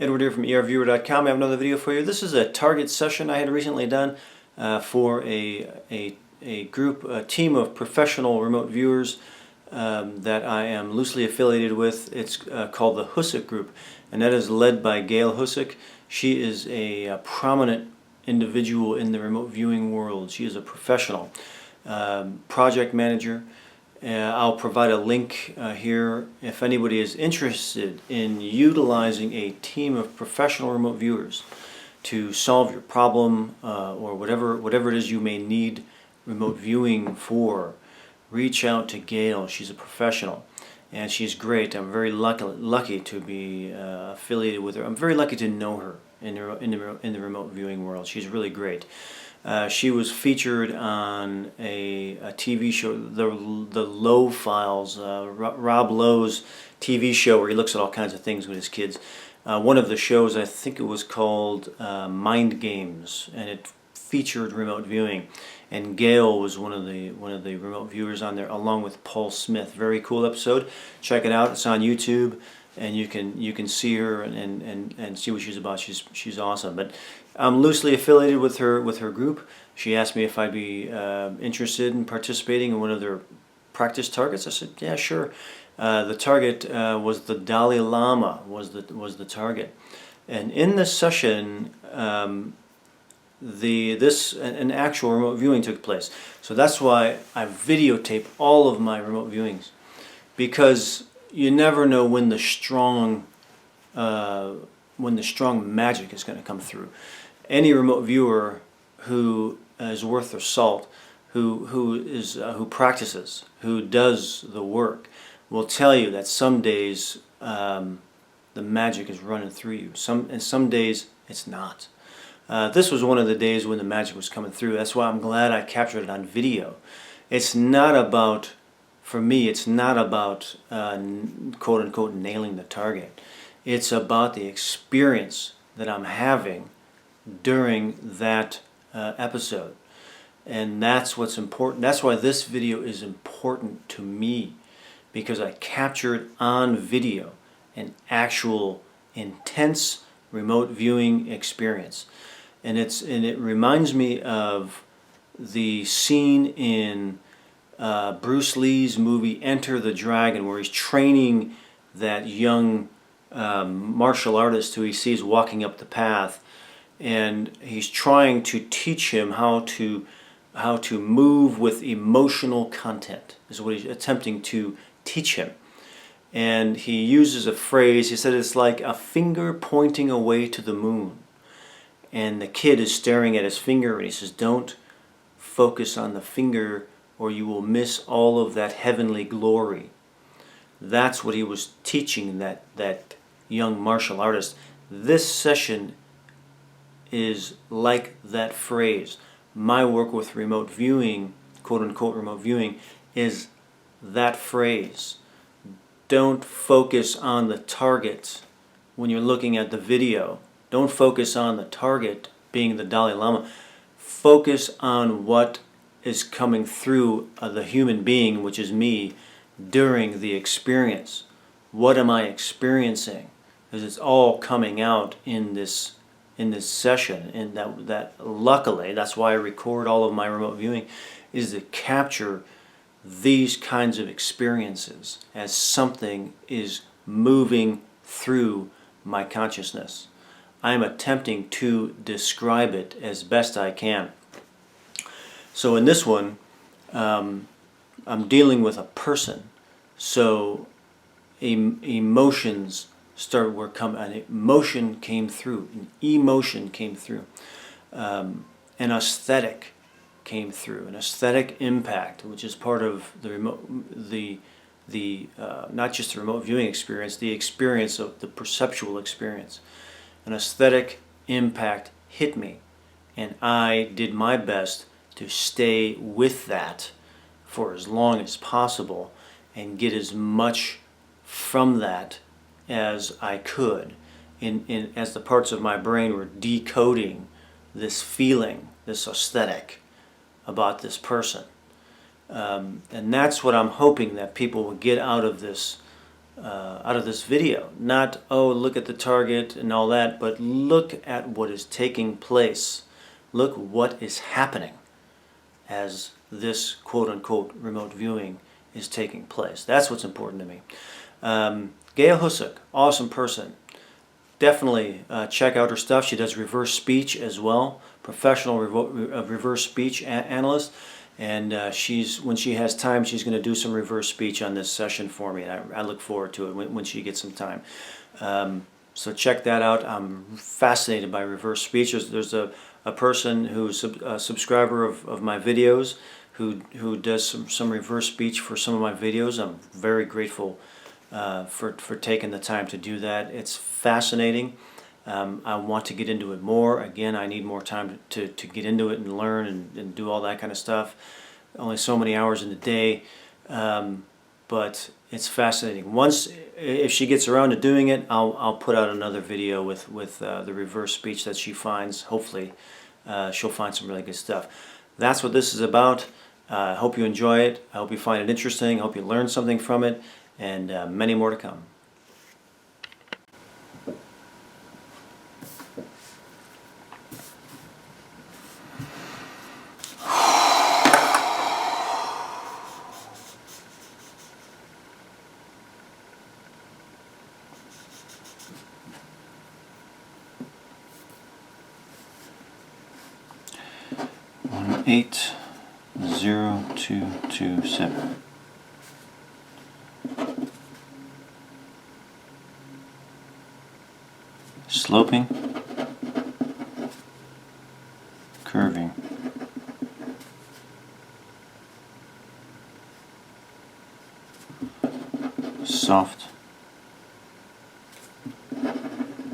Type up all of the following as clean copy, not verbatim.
Edward here from erviewer.com. I have another video for you. This is a target session I had recently done for a group, a team of professional remote viewers that I am loosely affiliated with. It's called the Husick Group, and that is led by Gail Husick. She is a prominent individual in the remote viewing world. She is a professional project manager. I'll provide a link here if anybody is interested in utilizing a team of professional remote viewers to solve your problem or whatever it is you may need remote viewing for. Reach out to Gail. She's a professional and she's great. I'm very lucky to be affiliated with her. I'm very lucky to know her in the remote viewing world. She's really great. She was featured on a TV show, the Lowe Files, Rob Lowe's TV show where he looks at all kinds of things with his kids. One of the shows, I think it was called Mind Games, and it featured remote viewing. And Gail was one of the remote viewers on there, along with Paul Smith. Very cool episode. Check it out. It's on YouTube, and you can see her and see what she's about. She's awesome. But I'm loosely affiliated with her group. She asked me if I'd be interested in participating in one of their practice targets. I said, yeah, sure. The target was the Dalai Lama was the target, and in this session, an actual remote viewing took place. So that's why I videotape all of my remote viewings, because you never know when the strong magic is going to come through. Any remote viewer who is worth their salt, who practices, who does the work, will tell you that some days the magic is running through you. Some days it's not. This was one of the days when the magic was coming through. That's why I'm glad I captured it on video. It's not about, for me, it's not about quote unquote nailing the target. It's about the experience that I'm having during that episode. And that's what's important. That's why this video is important to me, because I captured on video an actual intense remote viewing experience. And it reminds me of the scene in Bruce Lee's movie Enter the Dragon, where he's training that young martial artist who he sees walking up the path, and he's trying to teach him how to move with emotional content, is what he's attempting to teach him. And he uses a phrase. He said it's like a finger pointing away to the moon. And the kid is staring at his finger, and he says, don't focus on the finger or you will miss all of that heavenly glory. That's what he was teaching that young martial artist. This session is like that phrase. My work with remote viewing, quote unquote remote viewing, is that phrase. Don't focus on the target when you're looking at the video. Don't focus on the target being the Dalai Lama. Focus on what is coming through the human being, which is me, during the experience. What am I experiencing? Because it's all coming out in this session, and that luckily, that's why I record all of my remote viewing, is to capture these kinds of experiences as something is moving through my consciousness. I am attempting to describe it as best I can. So in this one, I'm dealing with a person. So emotions were coming. An emotion came through. An emotion came through. An aesthetic came through. An aesthetic impact, which is part of the not just the remote viewing experience, the experience of the perceptual experience. An aesthetic impact hit me, and I did my best to stay with that for as long as possible and get as much from that as I could, as the parts of my brain were decoding this feeling, this aesthetic about this person. And that's what I'm hoping that people will get out of this out of this video. Not, oh, look at the target and all that, but look at what is taking place. Look what is happening as this quote-unquote remote viewing is taking place. That's what's important to me. Gail Husick, awesome person. Definitely check out her stuff. She does reverse speech as well, professional reverse speech analyst. And when she has time, she's going to do some reverse speech on this session for me. And I look forward to it when she gets some time. So check that out. I'm fascinated by reverse speech. There's a person who's a subscriber of my videos who does some reverse speech for some of my videos. I'm very grateful for taking the time to do that. It's fascinating. I want to get into it more. Again, I need more time to get into it and learn and do all that kind of stuff. Only so many hours in the day, but it's fascinating. If she gets around to doing it, I'll put out another video with the reverse speech that she finds. Hopefully, she'll find some really good stuff. That's what this is about. I hope you enjoy it. I hope you find it interesting. I hope you learn something from it, and many more to come. One 80227. Sloping, curving, soft,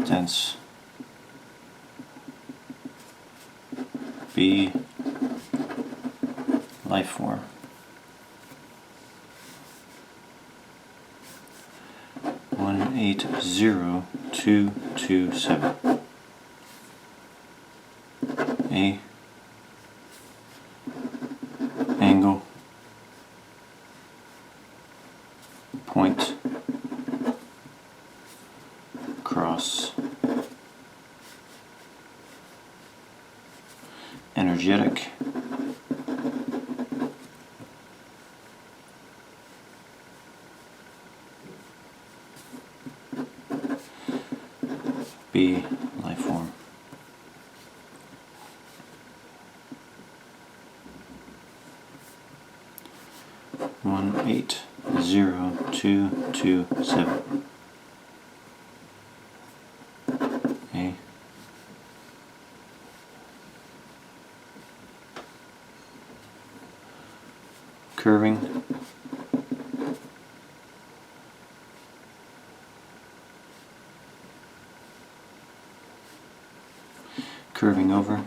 dense, be life form. One 80227. A angle, point, cross, energetic, be life form. One 80227. A curving, curving over,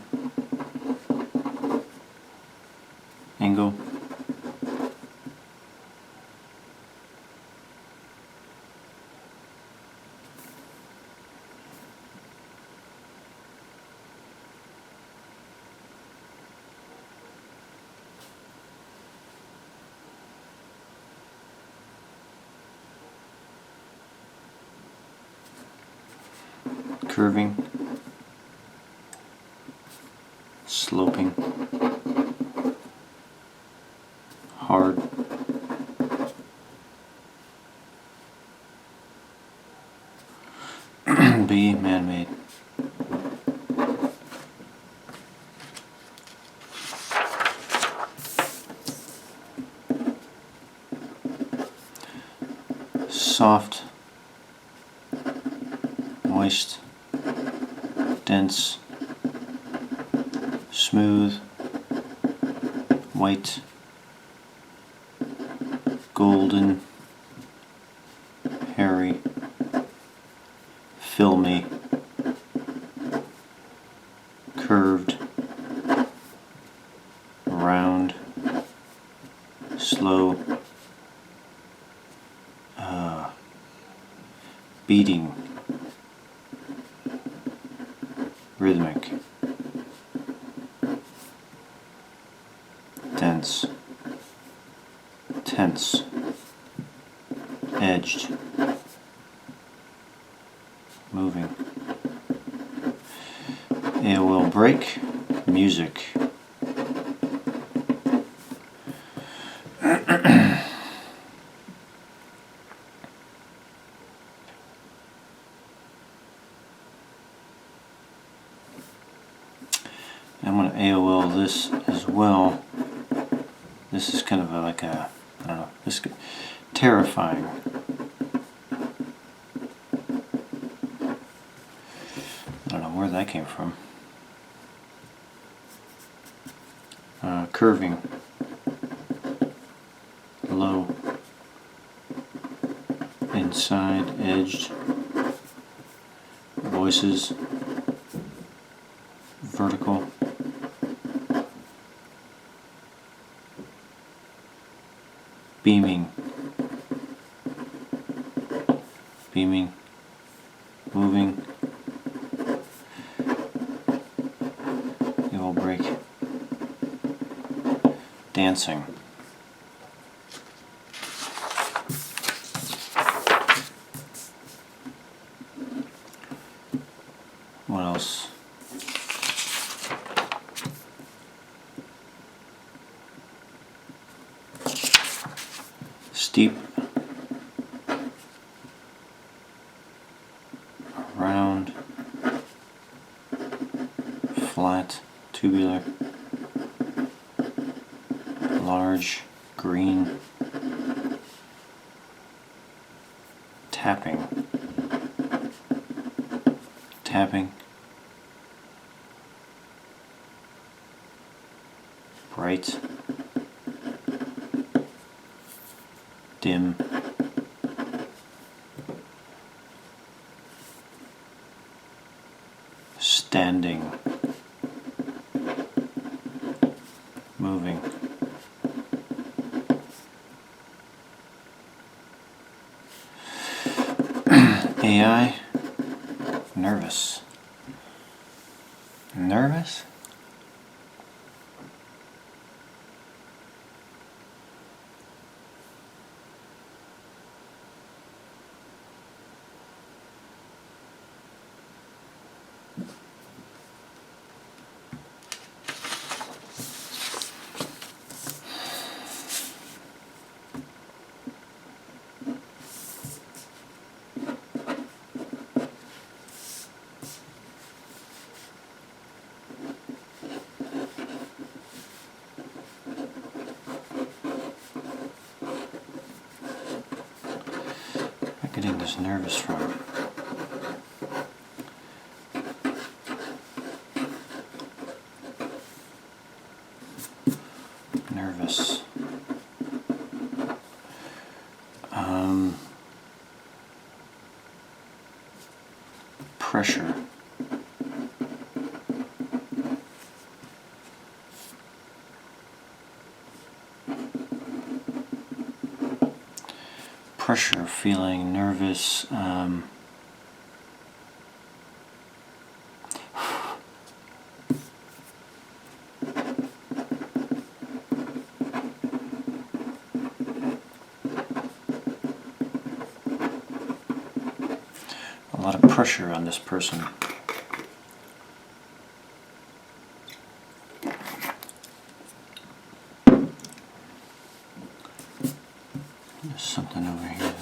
angle, curving, sloping, hard, be man-made. Soft, moist, dense, smooth, white, golden, hairy, filmy, curved, round, slow, beating, rhythmic, dense, tense, edged, moving. AOL break, music. I'm going to AOL this as well. This is kind of like a, I don't know, this terrifying. I don't know where that came from. Curving, low, inside, edged, voices, vertical, beaming, beaming, moving, it will break, dancing. What else? Steep, round, flat, tubular, large, green, tapping, tapping, bright, dim, standing, moving, AI, nervous, nervous? Getting this nervous from? Nervous. Pressure. Pressure, feeling nervous, a lot of pressure on this person. There's something over here.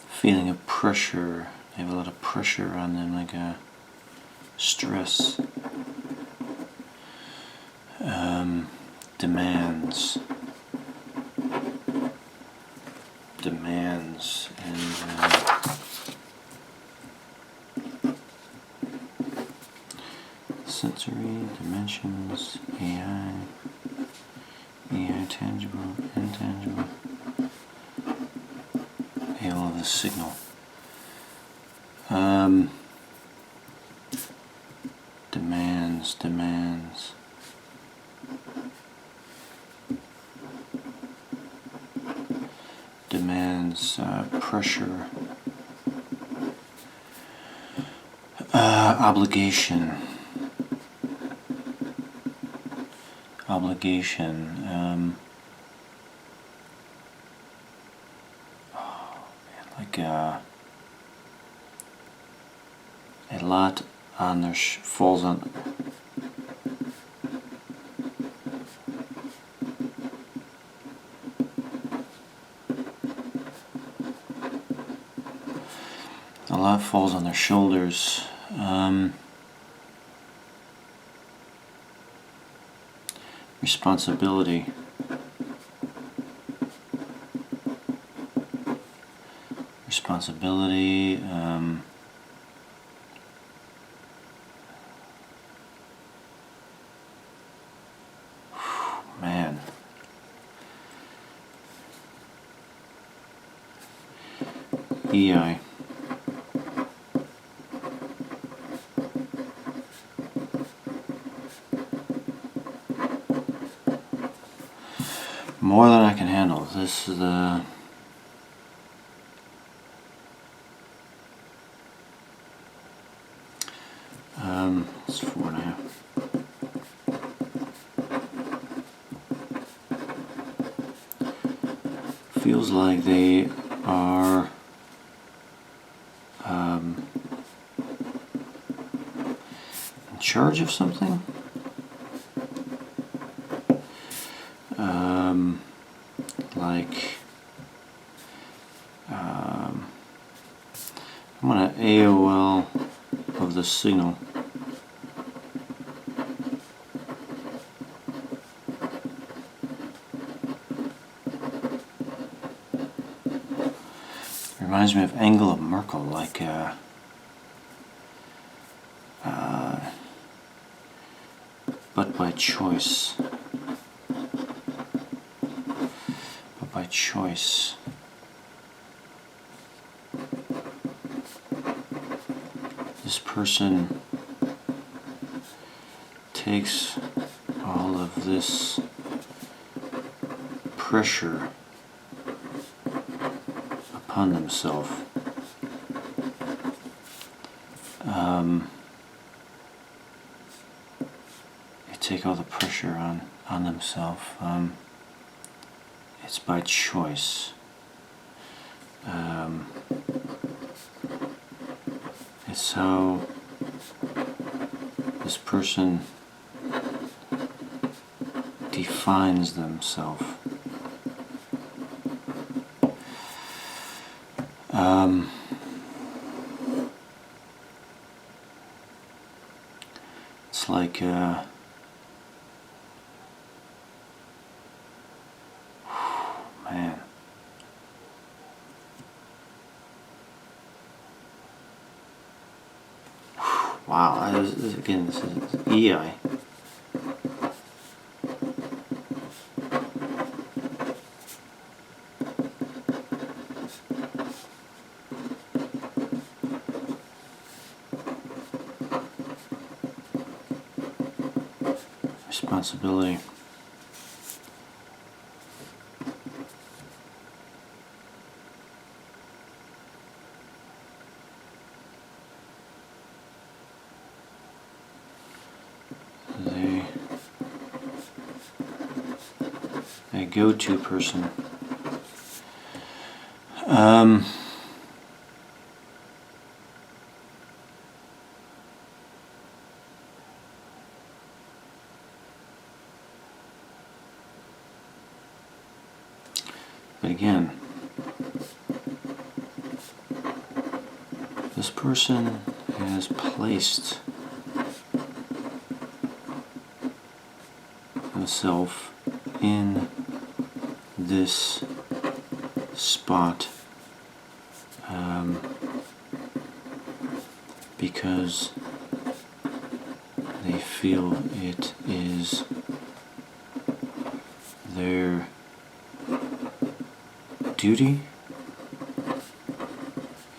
Feeling of pressure. They have a lot of pressure on them, like a stress. Demands. Demands and sensory dimensions, AI, tangible, intangible. All of the signal. Demands. demands pressure, obligation, like a lot on their falls on. A lot falls on their shoulders. Responsibility. Man. EI. More than I can handle. This is the it's 4.5. Feels like they are in charge of something. Like I'm gonna AOL of the signal. Reminds me of Angela Merkel, like but by choice. This person takes all of this pressure upon themselves. They take all the pressure on themselves. It's by choice. It's how this person defines themselves. It's like man. Wow, again, this is EI. Responsibility. A go-to person. But again, this person has placed himself in this spot because they feel it is their duty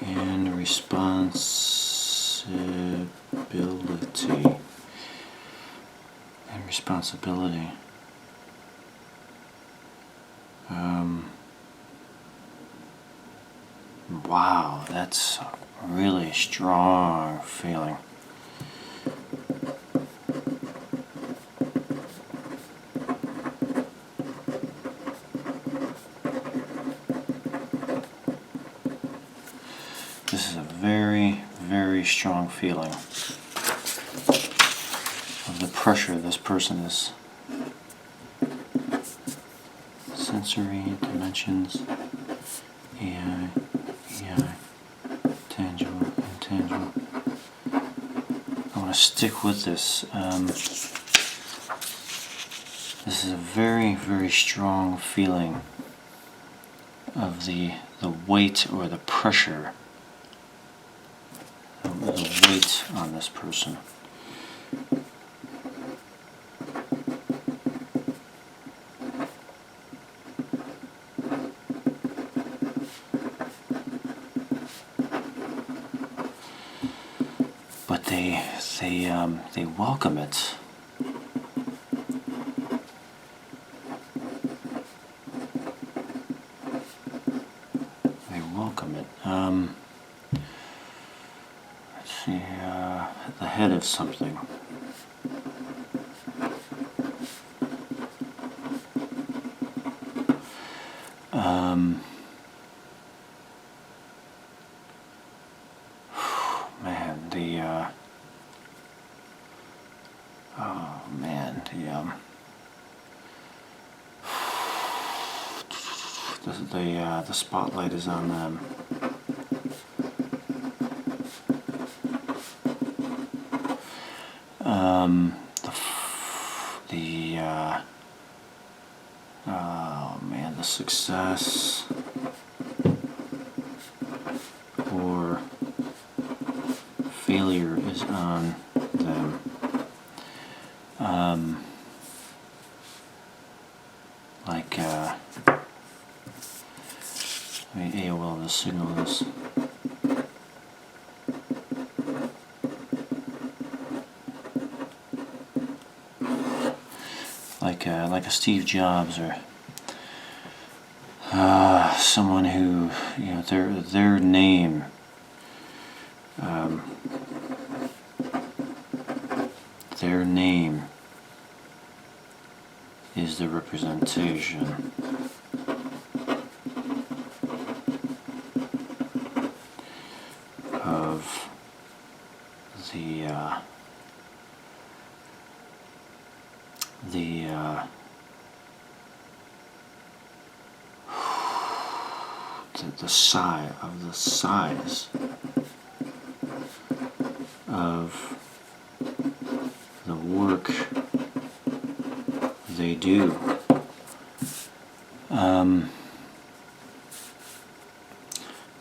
and responsibility. Wow, that's a really strong feeling. This is a very, very strong feeling of the pressure this person is. Sensory dimensions, AI, tangible, intangible. I want to stick with this. This is a very, very strong feeling of the weight or the pressure, the weight on this person. But they welcome it. They welcome it. Let's see. At the head of something. The spotlight is on them. Oh man, the success or failure is on them. Let me AOL this, signal this. Like a Steve Jobs or someone who, you know, their name is the representation of the size of the work they do.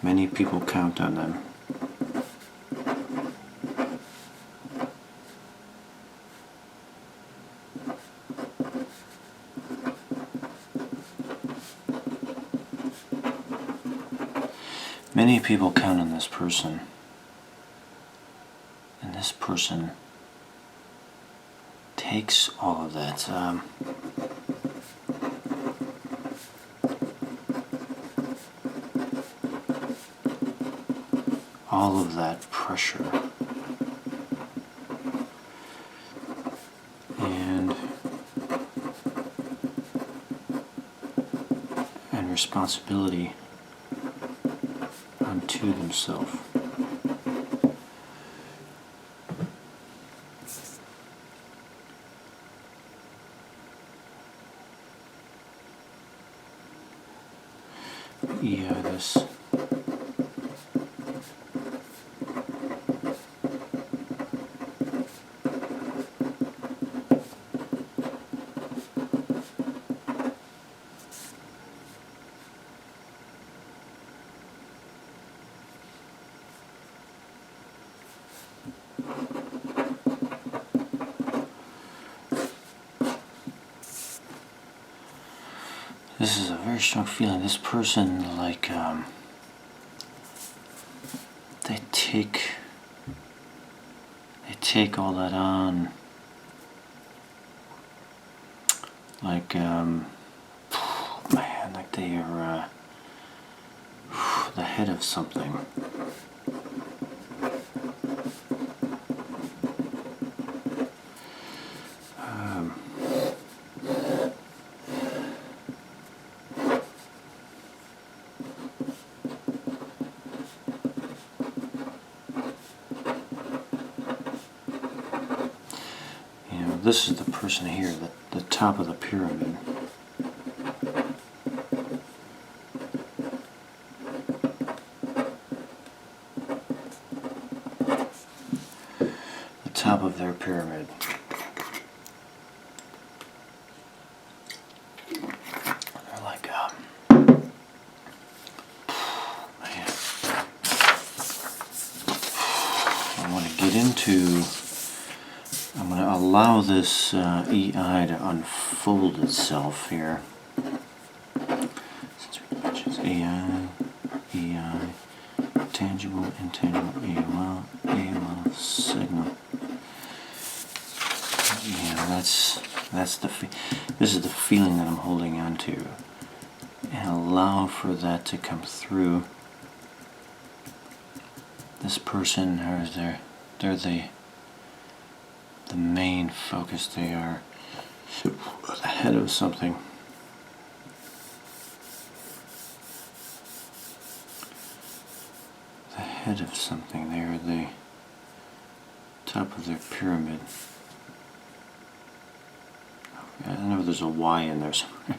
Many people count on them. Many people count on this person, and this person takes all of that pressure and responsibility unto themselves. Yeah, this. This is a very strong feeling. This person, like, they take all that on. Like, man, like they are, the head of something. This is the person here, the top of the pyramid. The top of their pyramid. They're like, man. I want to get into. I'm going to allow this EI to unfold itself here. Since we mentioned EI, tangible, intangible, AOL, signal. Yeah, that's the this is the feeling that I'm holding on to, and allow for that to come through. This person, they're the main focus. They are the head of something. The head of something. They are the top of their pyramid. I don't know if there's a Y in there somewhere.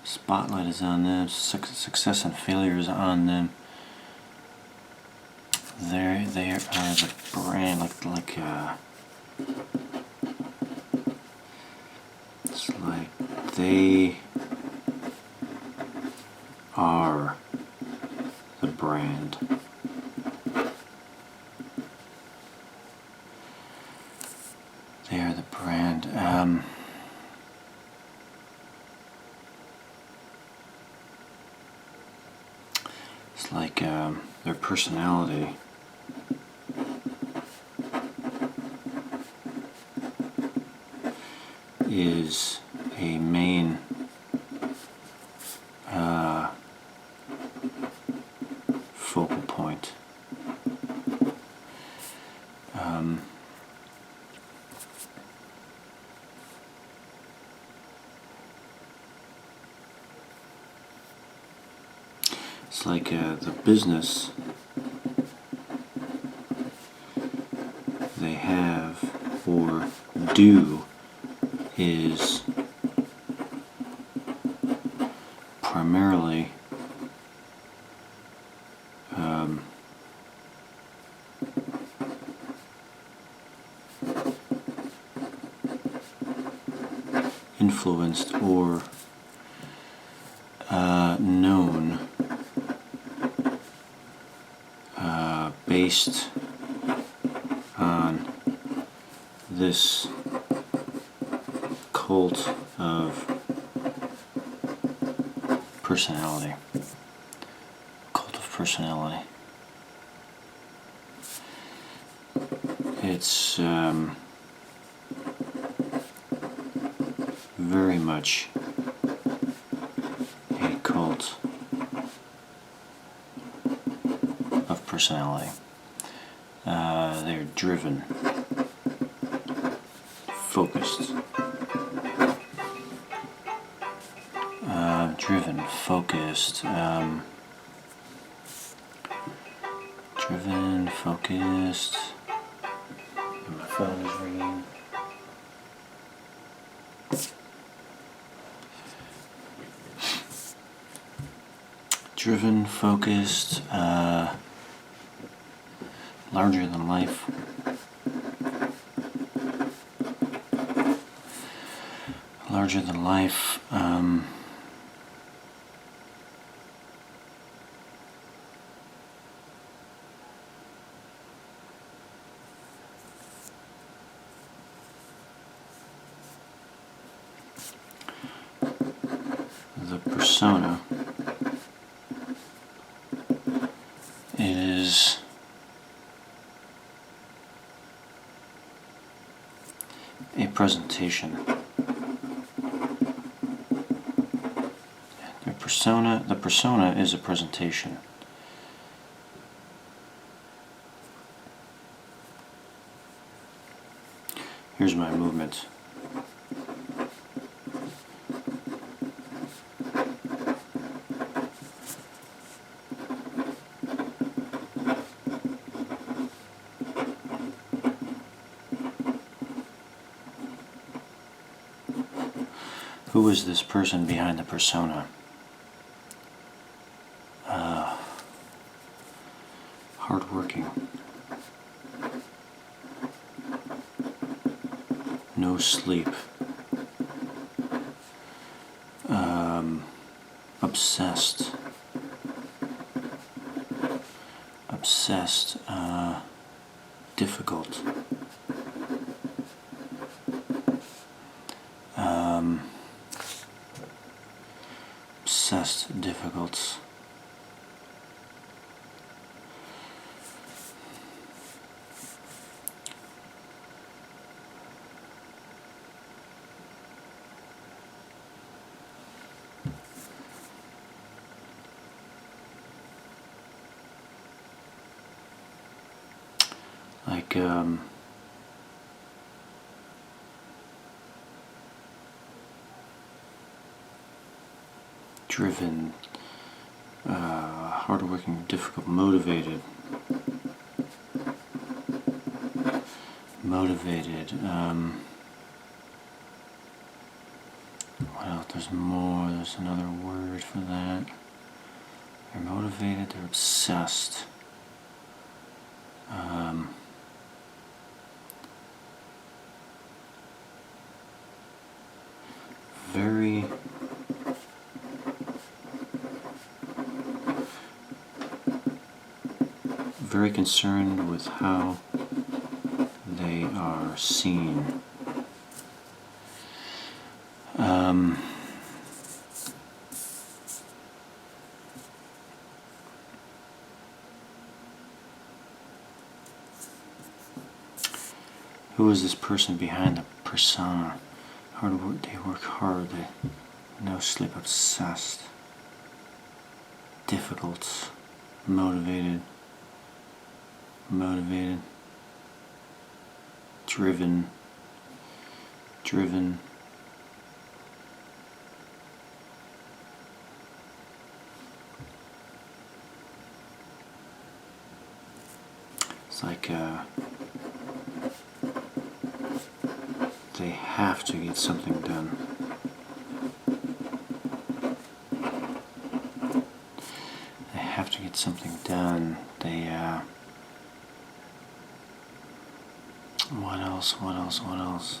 Spotlight is on them. Success and failure is on them. They are the brand, like it's like they are the brand. They are the brand. It's like their personality is a main focal point. It's like the business they have or do is primarily influenced or known based on this cult of personality. Cult of personality. It's very much a cult of personality. They're driven, focused. Driven, focused. Driven, focused. My phone is ringing. Driven, focused, larger than life. Larger than life. The persona is a presentation. The persona is a presentation. Here's my movement. Who is this person behind the persona? Hardworking. No sleep. Obsessed. Obsessed. Difficult. Obsessed. Difficult. Like driven, hardworking, difficult, motivated, what else? There's more. There's another word for that. They're motivated. They're obsessed. Very concerned with how they are seen. Who is this person behind the persona? Hard work, they work hard, they no sleep, obsessed, difficult, motivated, driven, it's like they have to get something done. They have to get something done. They what else?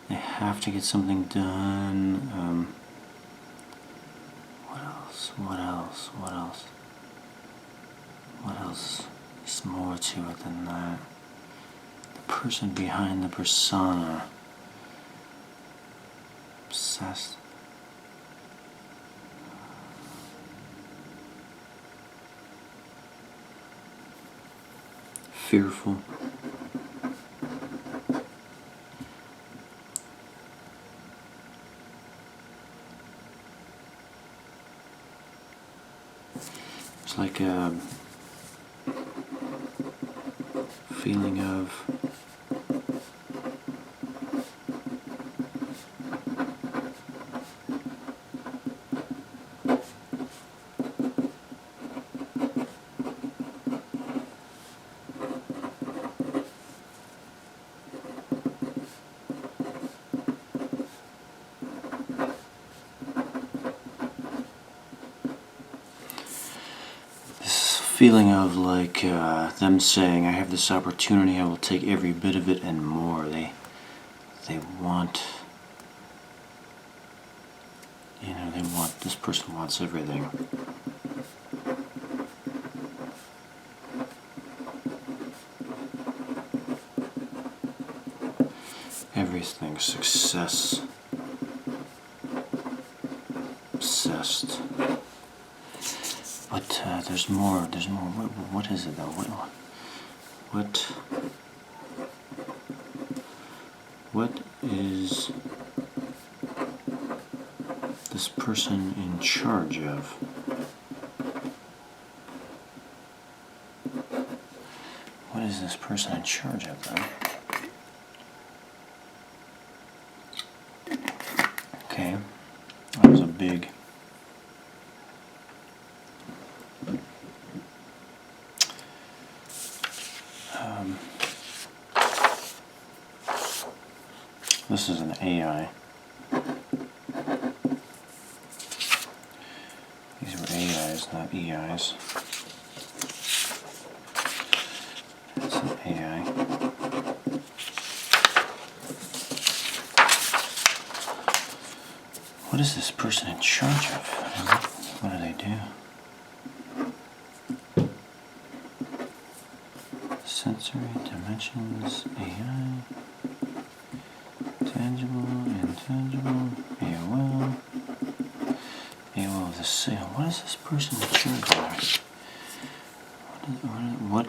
They have to get something done. What else? There's more to it than that. The person behind the persona. Obsessed. Fearful. It's like a feeling of like them saying, I have this opportunity, I will take every bit of it and more. They want, this person wants everything. Everything, success, obsessed. But there's more. What is it though? What is this person in charge of? What is this person in charge of, though? Okay, that was a big... this is an AI. These were AIs, not EIs. It's an AI. What is this person in charge of? What do they do? Sensory dimensions, AI, tangible, intangible, AOL. AOL of the sale. What is this person in charge of? What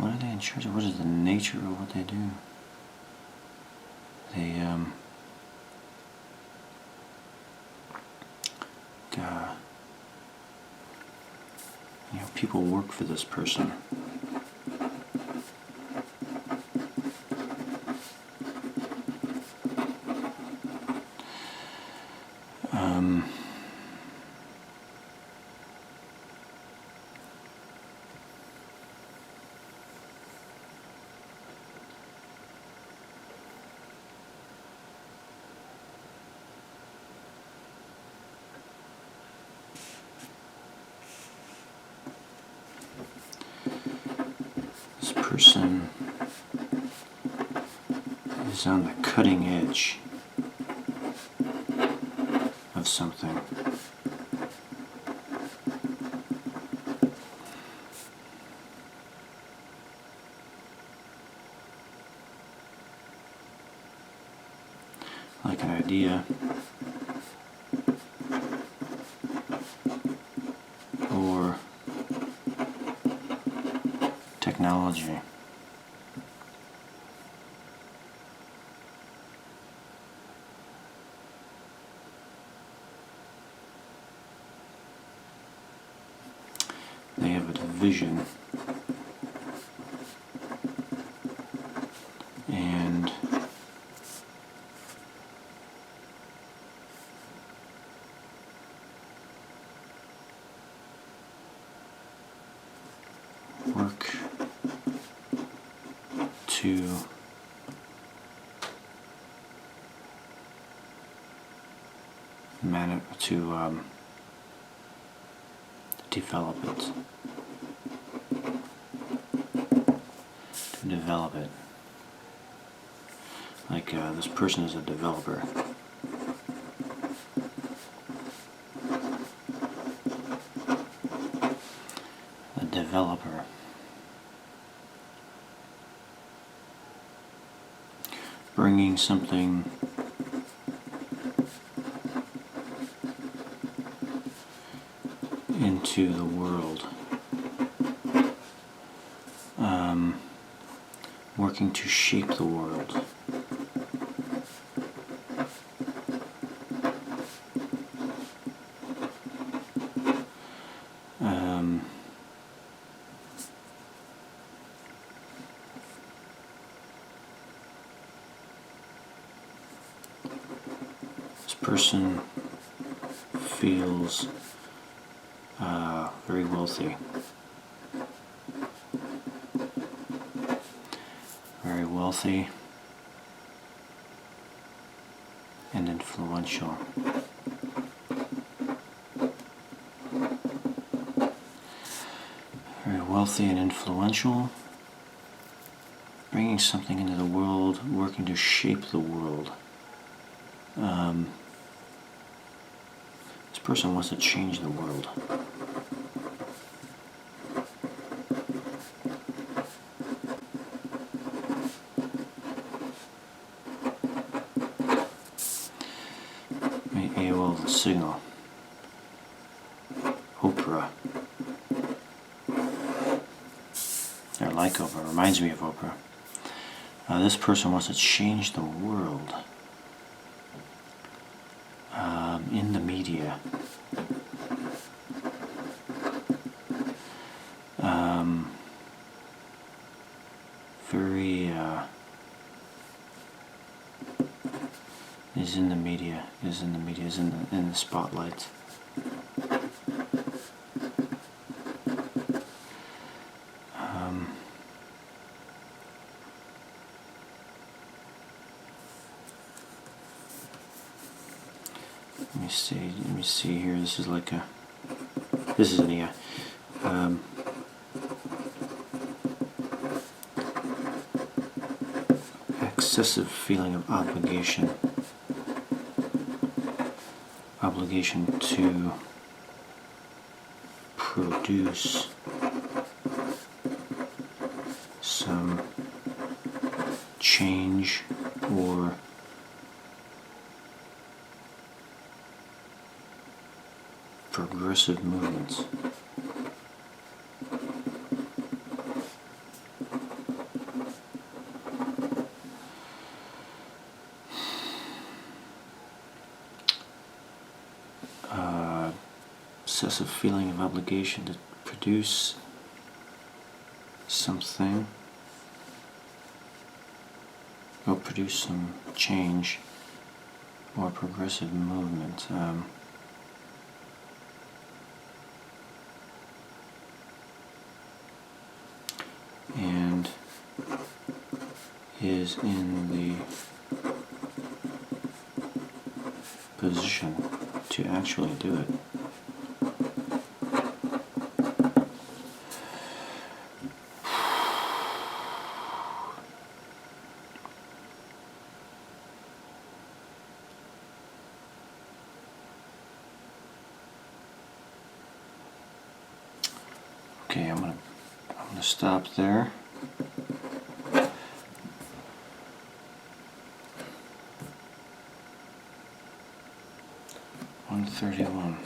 are they in charge of? What is the nature of what they do? They, people work for this person. This person is on the cutting edge of something. Like an idea or technology. They have a vision and work to develop it. To develop it. Like this person is a developer. A developer. Bringing something into the world, working to shape the world. This person feels very wealthy. Very wealthy and influential. Very wealthy and influential, bringing something into the world, working to shape the world. This person wants to change the world. AOL the signal. Oprah. They're like Oprah. Reminds me of Oprah. This person wants to change the world in the media. Very is in the media, is in the spotlight. Let me see here. This is like a. This is an excessive feeling of obligation. Obligation to produce some change or progressive movements. Obsessive feeling of obligation to produce something or produce some change or progressive movement. And is in the position to actually do it. Okay, I'm gonna stop there. $131.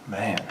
Man.